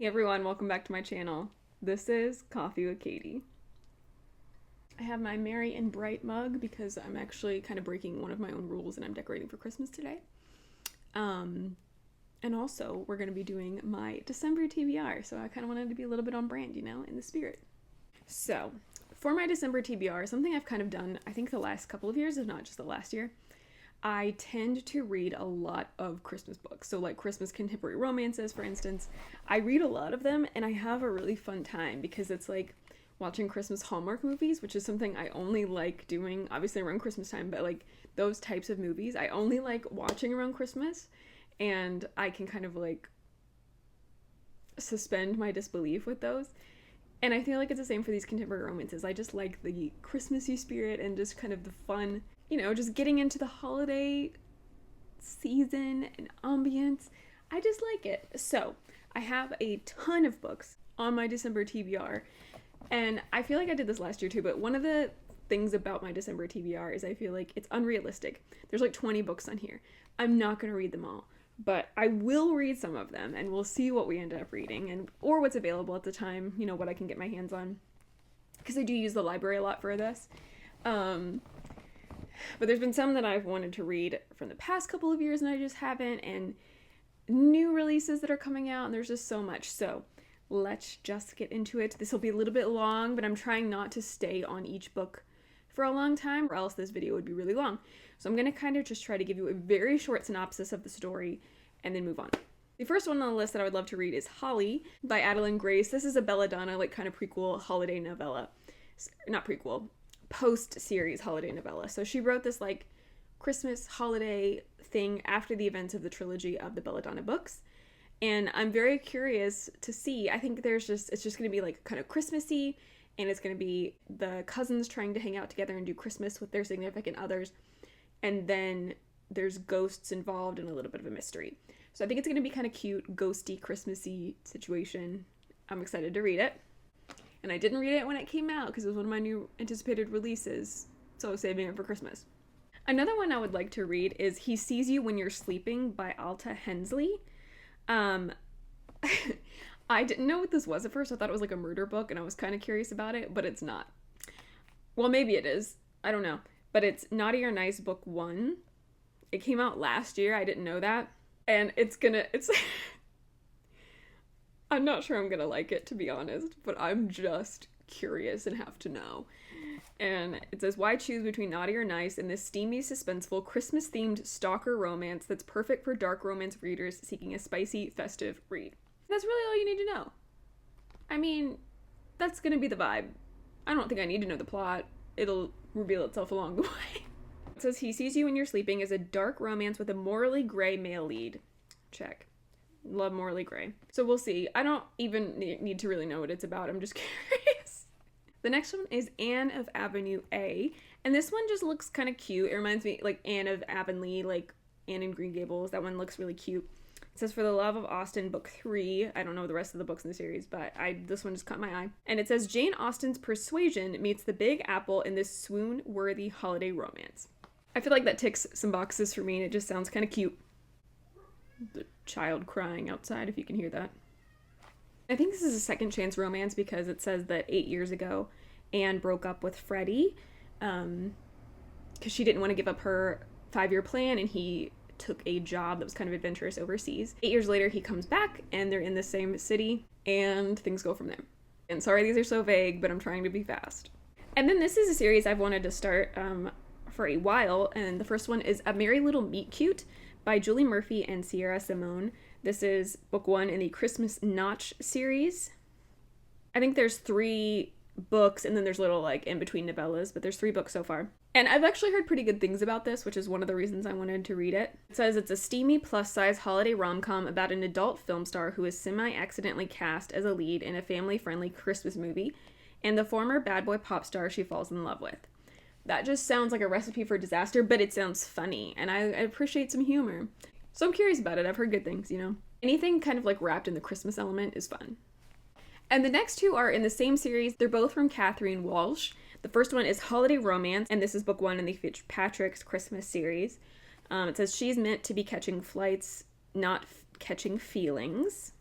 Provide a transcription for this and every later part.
Hey everyone, welcome back to my channel. This is Coffee with Katie. I have my merry and bright mug because I'm actually kind of breaking one of my own rules and I'm decorating for Christmas today. And also we're going to be doing my December TBR, so I kind of wanted to be a little bit on brand, in the spirit. So for my December TBR, something I've kind of done, I think the last couple of years, if not just the last year, I tend to read a lot of Christmas books. So like Christmas contemporary romances, for instance. I read a lot of them and I have a really fun time because it's like watching Christmas Hallmark movies, which is something I only like doing, obviously around Christmas time, but like those types of movies, I only like watching around Christmas, and I can kind of like suspend my disbelief with those. And I feel like it's the same for these contemporary romances. I just like the Christmassy spirit and just kind of the fun, just getting into the holiday season and ambience. I just like it. So I have a ton of books on my December TBR. And I feel like I did this last year too, but one of the things about my December TBR is I feel like it's unrealistic. There's like 20 books on here. I'm not going to read them all, but I will read some of them and we'll see what we end up reading or what's available at the time, what I can get my hands on. Because I do use the library a lot for this. But there's been some that I've wanted to read from the past couple of years and I just haven't, and new releases that are coming out, and there's just so much. So let's just get into it. This will be a little bit long, but I'm trying not to stay on each book for a long time, or else this video would be really long. So I'm going to kind of just try to give you a very short synopsis of the story and then move on. The first one on the list that I would love to read is Holly by Adeline Grace. This is a belladonna, like kind of prequel holiday novella. Not prequel, post-series holiday novella. So she wrote this like Christmas holiday thing after the events of the trilogy of the belladonna books. And I'm very curious to see. I think it's just going to be like kind of Christmassy, and it's going to be the cousins trying to hang out together and do Christmas with their significant others. And then there's ghosts involved and a little bit of a mystery. So I think it's going to be kind of cute, ghosty, Christmassy situation. I'm excited to read it. And I didn't read it when it came out because it was one of my new anticipated releases, so I was saving it for Christmas. Another one I would like to read is He Sees You When You're Sleeping by Alta Hensley. I didn't know what this was at first. I thought it was like a murder book, and I was kind of curious about it, but it's not. Well, maybe it is. I don't know. But it's Naughty or Nice Book 1. It came out last year. I didn't know that. And it's I'm not sure I'm gonna like it, to be honest, but I'm just curious and have to know. And it says, why choose between Naughty or Nice in this steamy, suspenseful, Christmas-themed stalker romance that's perfect for dark romance readers seeking a spicy, festive read? That's really all you need to know. I mean, that's gonna be the vibe. I don't think I need to know the plot. It'll reveal itself along the way. It says, He Sees You When You're Sleeping is a dark romance with a morally gray male lead. Check. Love morally gray. So we'll see. I don't even need to really know what it's about. I'm just curious. The next one is Anne of Avenue A. And this one just looks kind of cute. It reminds me like Anne of Avonlea, like Anne in Green Gables. That one looks really cute. It says For the Love of Austen, book 3. I don't know the rest of the books in the series, but this one just caught my eye. And it says Jane Austen's persuasion meets the Big Apple in this swoon-worthy holiday romance. I feel like that ticks some boxes for me, and it just sounds kind of cute. The child crying outside, if you can hear that. I think this is a second chance romance because it says that 8 years ago Anne broke up with Freddie because she didn't want to give up her 5-year plan, and he took a job that was kind of adventurous overseas. 8 years later he comes back and they're in the same city and things go from there. And sorry these are so vague, but I'm trying to be fast. And then this is a series I've wanted to start for a while, and the first one is A Merry Little Meet Cute by Julie Murphy and Sierra Simone. This is book 1 in the Christmas Notch series. I think there's 3 books, and then there's little like in-between novellas, but there's 3 books so far. And I've actually heard pretty good things about this, which is one of the reasons I wanted to read it. It says it's a steamy plus-size holiday rom-com about an adult film star who is semi-accidentally cast as a lead in a family-friendly Christmas movie, and the former bad boy pop star she falls in love with. That just sounds like a recipe for disaster, but it sounds funny, and I appreciate some humor. So I'm curious about it. I've heard good things, Anything kind of like wrapped in the Christmas element is fun. And the next 2 are in the same series. They're both from Catherine Walsh. The first one is Holiday Romance, and this is book 1 in the Fitzpatrick's Christmas series. It says she's meant to be catching flights, not catching feelings.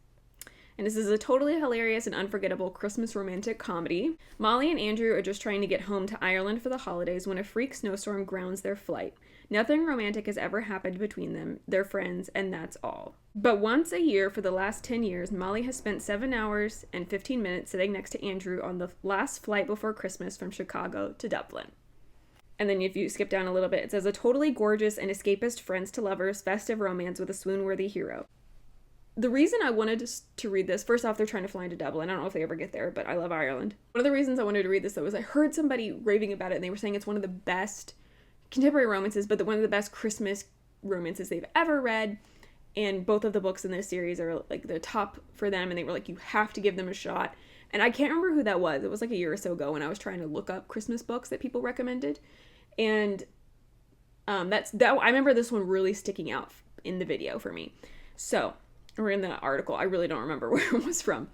And this is a totally hilarious and unforgettable Christmas romantic comedy. Molly and Andrew are just trying to get home to Ireland for the holidays when a freak snowstorm grounds their flight. Nothing romantic has ever happened between them. They're friends, and that's all. But once a year for the last 10 years, Molly has spent 7 hours and 15 minutes sitting next to Andrew on the last flight before Christmas from Chicago to Dublin. And then if you skip down a little bit, it says a totally gorgeous and escapist friends to lovers festive romance with a swoon-worthy hero. The reason I wanted to read this, first off, they're trying to fly into Dublin. I don't know if they ever get there, but I love Ireland. One of the reasons I wanted to read this, though, is I heard somebody raving about it, and they were saying it's one of the best contemporary romances, but one of the best Christmas romances they've ever read. And both of the books in this series are like the top for them, and they were like, you have to give them a shot. And I can't remember who that was. It was like a year or so ago when I was trying to look up Christmas books that people recommended. And I remember this one really sticking out in the video for me. So, or in the article, I really don't remember where it was from.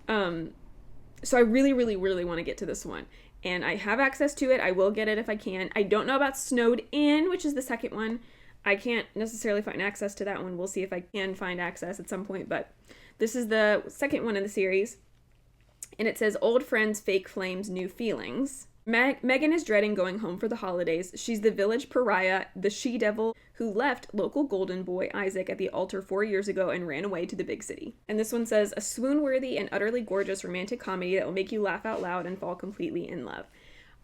So I really, really, really want to get to this one. And I have access to it. I will get it if I can. I don't know about Snowed In, which is the second one. I can't necessarily find access to that one. We'll see if I can find access at some point. But this is the second one in the series. And it says, Old Friends, Fake Flames, New Feelings. Megan is dreading going home for the holidays. She's the village pariah, the she-devil who left local golden boy Isaac at the altar 4 years ago and ran away to the big city. And this one says, a swoon-worthy and utterly gorgeous romantic comedy that will make you laugh out loud and fall completely in love.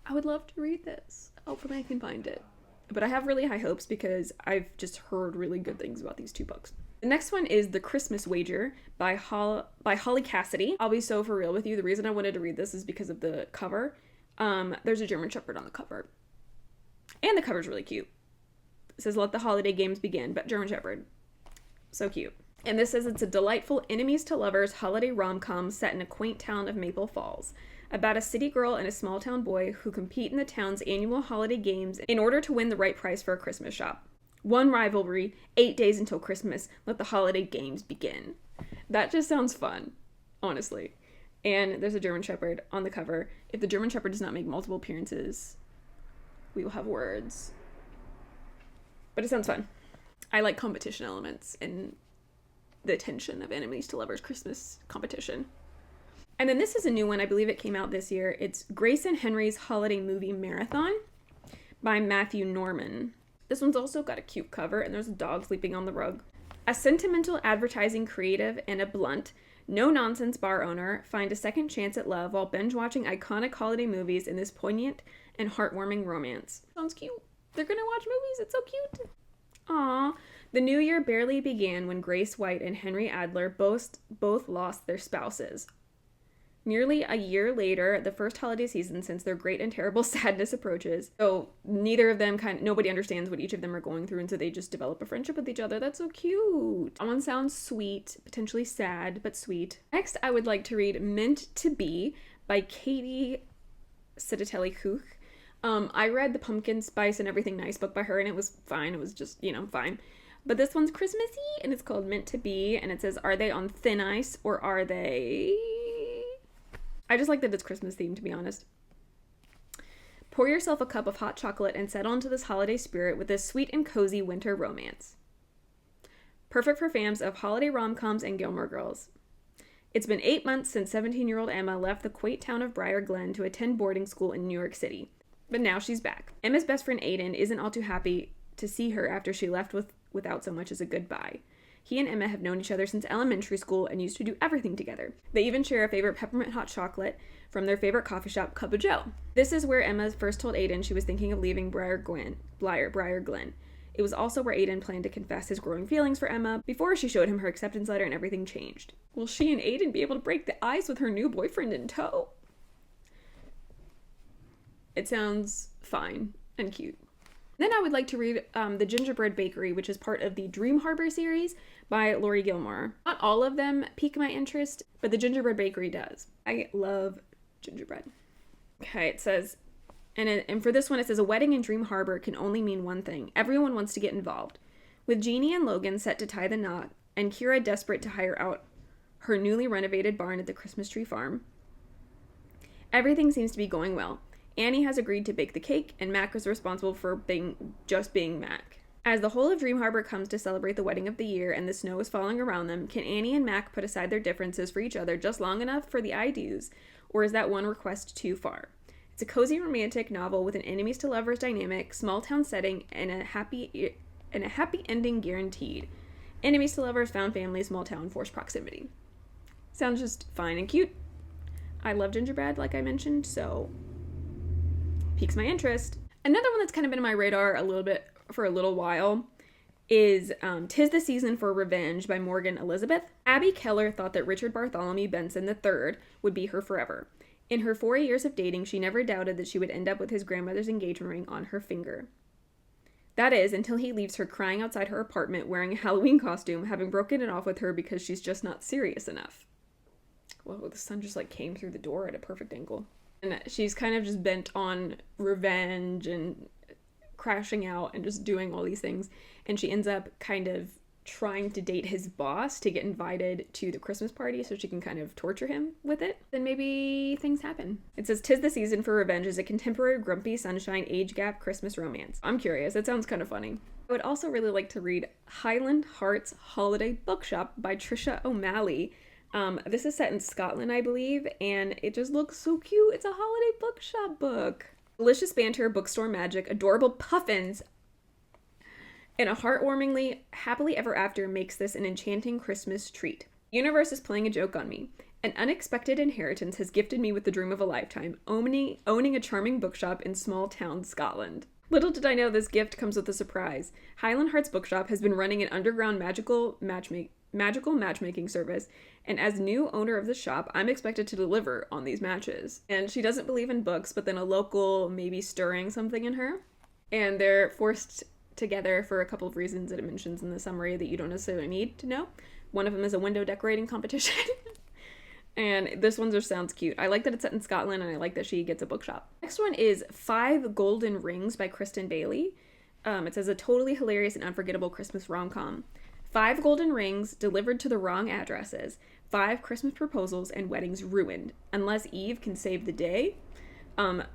I would love to read this. Hopefully I can find it. But I have really high hopes because I've just heard really good things about these two books. The next one is The Christmas Wager by Holly Cassidy. I'll be so for real with you. The reason I wanted to read this is because of the cover. There's a German Shepherd on the cover. And the cover's really cute. It says, let the holiday games begin, but German Shepherd. So cute. And this says it's a delightful enemies to lovers holiday rom-com set in a quaint town of Maple Falls, about a city girl and a small town boy who compete in the town's annual holiday games in order to win the right prize for a Christmas shop. One rivalry, 8 days until Christmas, let the holiday games begin. That just sounds fun, honestly. And there's a German Shepherd on the cover. If the German Shepherd does not make multiple appearances, we will have words. But it sounds fun. I like competition elements and the tension of enemies to lovers Christmas competition. And then this is a new one. I believe it came out this year. It's Grace and Henry's Holiday Movie Marathon by Matthew Norman. This one's also got a cute cover, and there's a dog sleeping on the rug. A sentimental advertising creative and a blunt, no-nonsense bar owner find a second chance at love while binge-watching iconic holiday movies in this poignant and heartwarming romance. Sounds cute. They're gonna watch movies. It's so cute. Aww. The new year barely began when Grace White and Henry Adler both lost their spouses. Nearly a year later, the first holiday season since their great and terrible sadness approaches. So neither of them nobody understands what each of them are going through, and so they just develop a friendship with each other. That's so cute. That one sounds sweet, potentially sad, but sweet. Next, I would like to read Meant to Be by Katie Cittatelli-Huch. I read the Pumpkin Spice and Everything Nice book by her, and it was fine. It was just, fine. But this one's Christmassy, and it's called Meant to Be, and it says, are they on thin ice, or are they... I just like that it's Christmas themed, to be honest. Pour yourself a cup of hot chocolate and settle into this holiday spirit with this sweet and cozy winter romance. Perfect for fans of holiday rom-coms and Gilmore Girls. It's been 8 months since 17-year-old Emma left the quaint town of Briar Glen to attend boarding school in New York City. But now she's back. Emma's best friend Aiden isn't all too happy to see her after she left without so much as a goodbye. He and Emma have known each other since elementary school and used to do everything together. They even share a favorite peppermint hot chocolate from their favorite coffee shop, Cup of Joe. This is where Emma first told Aiden she was thinking of leaving Briar Glen. It was also where Aiden planned to confess his growing feelings for Emma before she showed him her acceptance letter and everything changed. Will she and Aiden be able to break the ice with her new boyfriend in tow? It sounds fine and cute. Then I would like to read The Gingerbread Bakery, which is part of the Dream Harbor series by Lori Gilmore. Not all of them pique my interest, but The Gingerbread Bakery does. I love gingerbread. Okay, it says, and for this one it says, a wedding in Dream Harbor can only mean one thing. Everyone wants to get involved. With Jeannie and Logan set to tie the knot, and Kira desperate to hire out her newly renovated barn at the Christmas tree farm, everything seems to be going well. Annie has agreed to bake the cake, and Mac is responsible for being Mac. As the whole of Dream Harbor comes to celebrate the wedding of the year and the snow is falling around them, can Annie and Mac put aside their differences for each other just long enough for the I do's, or is that one request too far? It's a cozy romantic novel with an enemies to lovers dynamic, small town setting, and a happy ending guaranteed. Enemies to lovers, found family, small town, forced proximity. Sounds just fine and cute. I love gingerbread, like I mentioned, so piques my interest. Another one that's kind of been on my radar for a little while is 'Tis the Season for Revenge by Morgan Elizabeth. Abby Keller thought that Richard Bartholomew Benson III would be her forever. In her 4 years of dating, she never doubted that she would end up with his grandmother's engagement ring on her finger. That is, until he leaves her crying outside her apartment wearing a Halloween costume, having broken it off with her because she's just not serious enough. Whoa, the sun just came through the door at a perfect angle. And she's kind of just bent on revenge and crashing out and just doing all these things. And she ends up kind of trying to date his boss to get invited to the Christmas party so she can kind of torture him with it. Then maybe things happen. It says 'Tis the Season for Revenge is a contemporary grumpy sunshine age gap Christmas romance. I'm curious. It sounds kind of funny. I would also really like to read Highland Hearts Holiday Bookshop by Trisha O'Malley. This is set in Scotland, I believe, and it just looks so cute. It's a holiday bookshop book. Delicious banter, bookstore magic, adorable puffins, and a heartwarmingly happily ever after makes this an enchanting Christmas treat. The universe is playing a joke on me. An unexpected inheritance has gifted me with the dream of a lifetime, owning a charming bookshop in small town Scotland. Little did I know this gift comes with a surprise. Highland Hearts Bookshop has been running an underground magical matchmaking service, and as new owner of the shop, I'm expected to deliver on these matches. And she doesn't believe in books, but then a local maybe stirring something in her, and they're forced together for a couple of reasons that it mentions in the summary that you don't necessarily need to know. One of them is a window decorating competition. And this one just sounds cute. I like that it's set in Scotland, and I like that she gets a bookshop. Next one is 5 Golden Rings by Kristen Bailey. It says a totally hilarious and unforgettable Christmas rom-com. 5 golden rings delivered to the wrong addresses. 5 Christmas proposals and weddings ruined. Unless Eve can save the day. The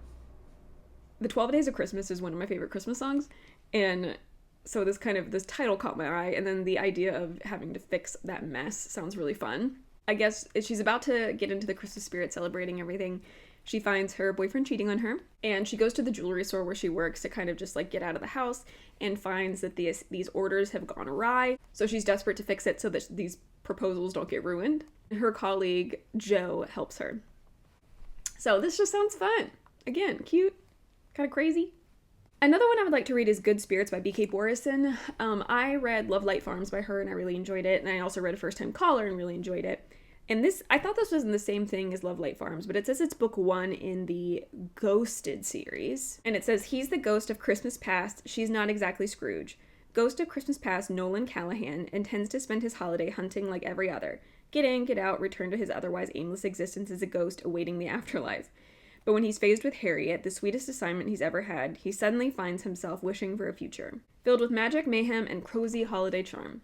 12 Days of Christmas is one of my favorite Christmas songs. And so this title caught my eye. And then the idea of having to fix that mess sounds really fun. I guess she's about to get into the Christmas spirit, celebrating everything. She finds her boyfriend cheating on her, and she goes to the jewelry store where she works to kind of just get out of the house, and finds that these orders have gone awry. So she's desperate to fix it so that these proposals don't get ruined. And her colleague, Joe, helps her. So this just sounds fun. Again, cute, kind of crazy. Another one I would like to read is Good Spirits by B.K. Borison. I read Love Light Farms by her, and I really enjoyed it. And I also read A First Time Caller and really enjoyed it. And I thought this was in the same thing as Love Light Farms, but it says it's book 1 in the Ghosted series. And it says, he's the ghost of Christmas past. She's not exactly Scrooge. Ghost of Christmas past, Nolan Callahan, intends to spend his holiday hunting like every other. Get in, get out, return to his otherwise aimless existence as a ghost awaiting the afterlife. But when he's faced with Harriet, the sweetest assignment he's ever had, he suddenly finds himself wishing for a future, filled with magic, mayhem, and cozy holiday charm.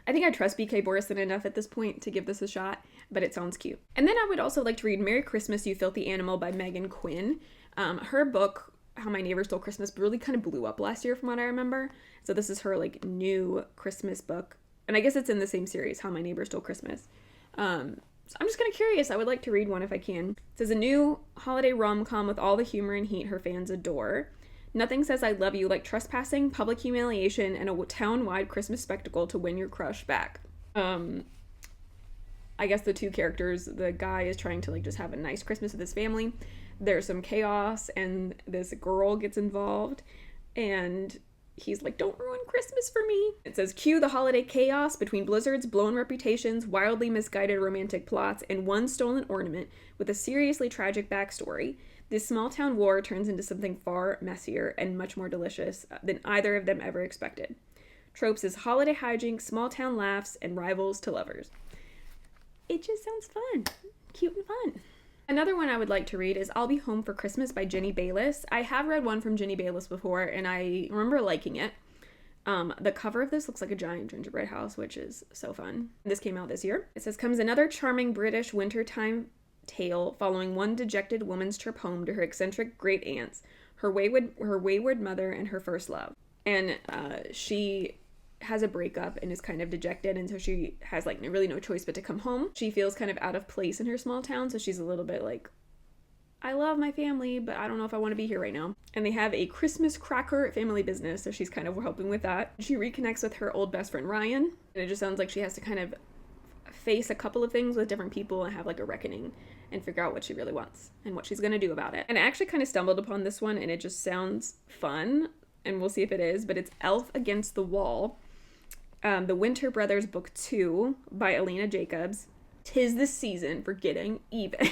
I think I trust B.K. Borison enough at this point to give this a shot, but it sounds cute. And then I would also like to read Merry Christmas, You Filthy Animal by Megan Quinn. Her book, How My Neighbor Stole Christmas, really kind of blew up last year from what I remember. So this is her new Christmas book. And I guess it's in the same series, How My Neighbor Stole Christmas. So I'm just kind of curious. I would like to read one if I can. It says a new holiday rom-com with all the humor and heat her fans adore. Nothing says I love you like trespassing, public humiliation, and a town-wide Christmas spectacle to win your crush back. I guess the two characters, the guy is trying to just have a nice Christmas with his family. There's some chaos, and this girl gets involved, and he's like, don't ruin Christmas for me. It says, cue the holiday chaos between blizzards, blown reputations, wildly misguided romantic plots, and one stolen ornament with a seriously tragic backstory. This small town war turns into something far messier and much more delicious than either of them ever expected. Tropes is holiday hijinks, small town laughs, and rivals to lovers. It just sounds fun. Cute and fun. Another one I would like to read is I'll Be Home for Christmas by Jenny Bayliss. I have read one from Jenny Bayliss before, and I remember liking it. The cover of this looks like a giant gingerbread house, which is so fun. This came out this year. It says, comes another charming British wintertime tale following one dejected woman's trip home to her eccentric great aunts, her wayward mother, and her first love. And she has a breakup and is kind of dejected, and so she has like really no choice but to come home. She feels kind of out of place in her small town, so she's a little bit like, I love my family, but I don't know if I want to be here right now. And they have a Christmas cracker family business, so she's kind of helping with that. She reconnects with her old best friend Ryan, and it just sounds like she has to kind of face a couple of things with different people and have like a reckoning and figure out what she really wants and what she's going to do about it. And I actually kind of stumbled upon this one, and it just sounds fun, and we'll see if it is, but it's Elf Against the Wall, the Winter Brothers Book 2 by Elena Jacobs. 'Tis the season for getting even.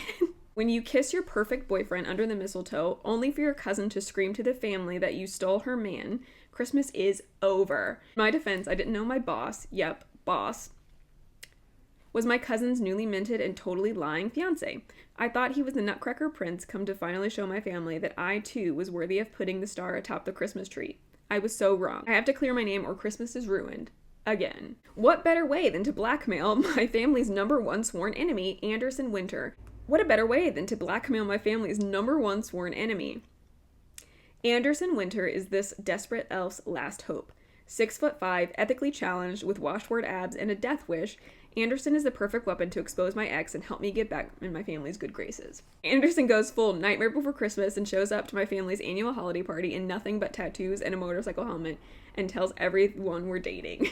When you kiss your perfect boyfriend under the mistletoe, only for your cousin to scream to the family that you stole her man, Christmas is over. In my defense, I didn't know my boss, boss, was my cousin's newly minted and totally lying fiancé. I thought he was the Nutcracker Prince come to finally show my family that I, too, was worthy of putting the star atop the Christmas tree. I was so wrong. I have to clear my name or Christmas is ruined. Again. What better way than to blackmail my family's number one sworn enemy, Anderson Winter? What a better way than to blackmail my family's number one sworn enemy? Anderson Winter is this desperate elf's last hope. 6'5", ethically challenged, with washboard abs and a death wish, Anderson is the perfect weapon to expose my ex and help me get back in my family's good graces. Anderson goes full Nightmare Before Christmas and shows up to my family's annual holiday party in nothing but tattoos and a motorcycle helmet and tells everyone we're dating.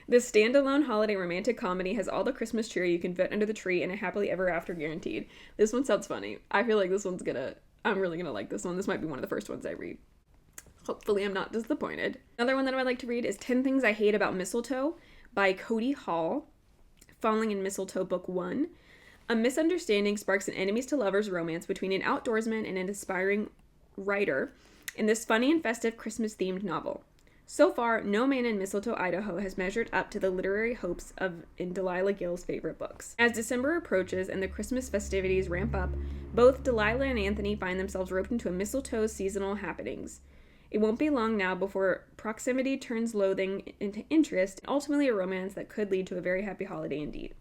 This standalone holiday romantic comedy has all the Christmas cheer you can fit under the tree and a happily ever after guaranteed. This one sounds funny. I feel like I'm really gonna like this one. This might be one of the first ones I read. Hopefully I'm not disappointed. Another one that I would like to read is 10 Things I Hate About Mistletoe by Cody Hall, Falling in Mistletoe Book 1. A misunderstanding sparks an enemies to lovers romance between an outdoorsman and an aspiring writer in this funny and festive Christmas-themed novel. So far, no man in Mistletoe, Idaho has measured up to the literary hopes in Delilah Gill's favorite books. As December approaches and the Christmas festivities ramp up, both Delilah and Anthony find themselves roped into a mistletoe seasonal happenings. It won't be long now before proximity turns loathing into interest, and ultimately a romance that could lead to a very happy holiday indeed.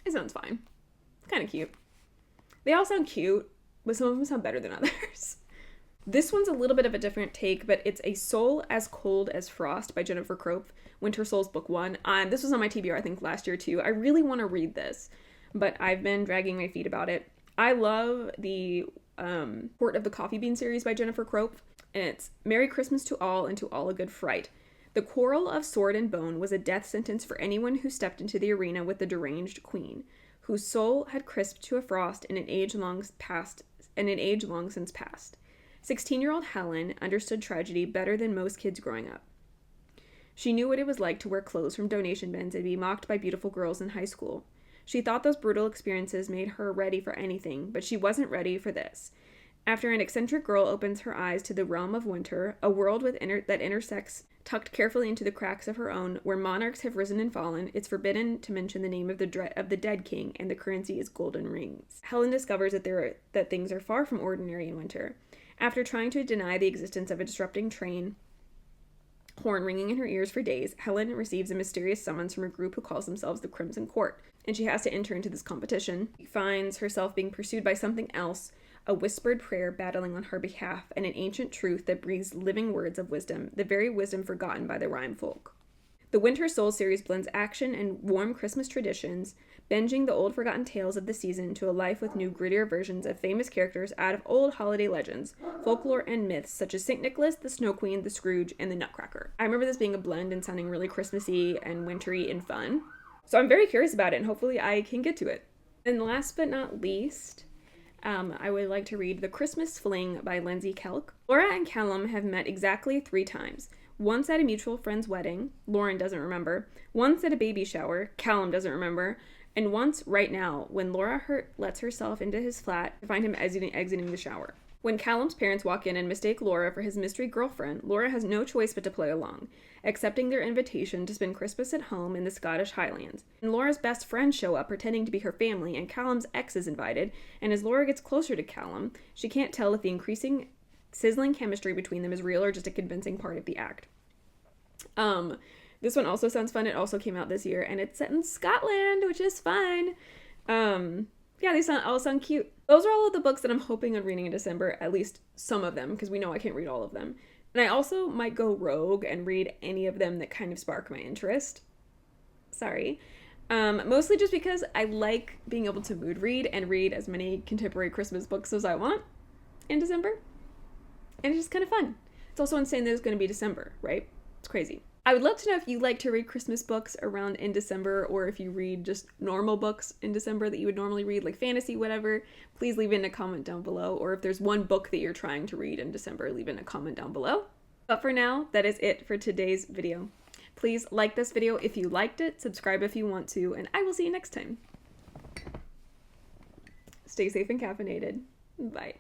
It sounds fine. It's kind of cute. They all sound cute, but some of them sound better than others. This one's a little bit of a different take, but it's A Soul as Cold as Frost by Jennifer Crope, Winter Souls Book 1. This was on my TBR, I think, last year too. I really want to read this, but I've been dragging my feet about it. I love the Court of the Coffee Bean series by Jennifer Crope, and it's Merry Christmas to all and to all a good fright. The quarrel of sword and bone was a death sentence for anyone who stepped into the arena with the deranged queen, whose soul had crisped to a frost in an age long since past. 16-year-old Helen understood tragedy better than most kids growing up. She knew what it was like to wear clothes from donation bins and be mocked by beautiful girls in high school. She thought those brutal experiences made her ready for anything, but she wasn't ready for this. After an eccentric girl opens her eyes to the realm of winter, a world that intersects tucked carefully into the cracks of her own, where monarchs have risen and fallen, it's forbidden to mention the name of the dead king, and the currency is golden rings. Helen discovers that things are far from ordinary in winter. After trying to deny the existence of a disrupting train horn ringing in her ears for days, Helen receives a mysterious summons from a group who calls themselves the Crimson Court, and she has to enter into this competition. She finds herself being pursued by something else, a whispered prayer battling on her behalf, and an ancient truth that breathes living words of wisdom, the very wisdom forgotten by the rhyme folk. The Winter Soul series blends action and warm Christmas traditions, binging the old forgotten tales of the season to a life with new grittier versions of famous characters out of old holiday legends, folklore, and myths such as St. Nicholas, the Snow Queen, the Scrooge, and the Nutcracker. I remember this being a blend and sounding really Christmassy and wintry and fun. So I'm very curious about it, and hopefully I can get to it. And last but not least, I would like to read The Christmas Fling by Lindsay Kelk. Laura and Callum have met exactly 3 times. Once at a mutual friend's wedding, Lauren doesn't remember. Once at a baby shower, Callum doesn't remember. And once right now, when Laura lets herself into his flat to find him exiting the shower. When Callum's parents walk in and mistake Laura for his mystery girlfriend, Laura has no choice but to play along, accepting their invitation to spend Christmas at home in the Scottish Highlands. And Laura's best friends show up pretending to be her family, and Callum's ex is invited, and as Laura gets closer to Callum, she can't tell if the increasing sizzling chemistry between them is real or just a convincing part of the act. This one also sounds fun. It also came out this year, and it's set in Scotland, which is fun. Yeah, they all sound cute. Those are all of the books that I'm hoping on reading in December, at least some of them, because we know I can't read all of them. And I also might go rogue and read any of them that kind of spark my interest. Sorry. Mostly just because I like being able to mood read and read as many contemporary Christmas books as I want in December. And it's just kind of fun. It's also insane that it's going to be December, right? It's crazy. I would love to know if you like to read Christmas books around in December, or if you read just normal books in December that you would normally read, like fantasy, whatever. Please leave in a comment down below. Or if there's one book that you're trying to read in December, leave in a comment down below. But for now, that is it for today's video. Please like this video if you liked it, subscribe if you want to, and I will see you next time. Stay safe and caffeinated. Bye.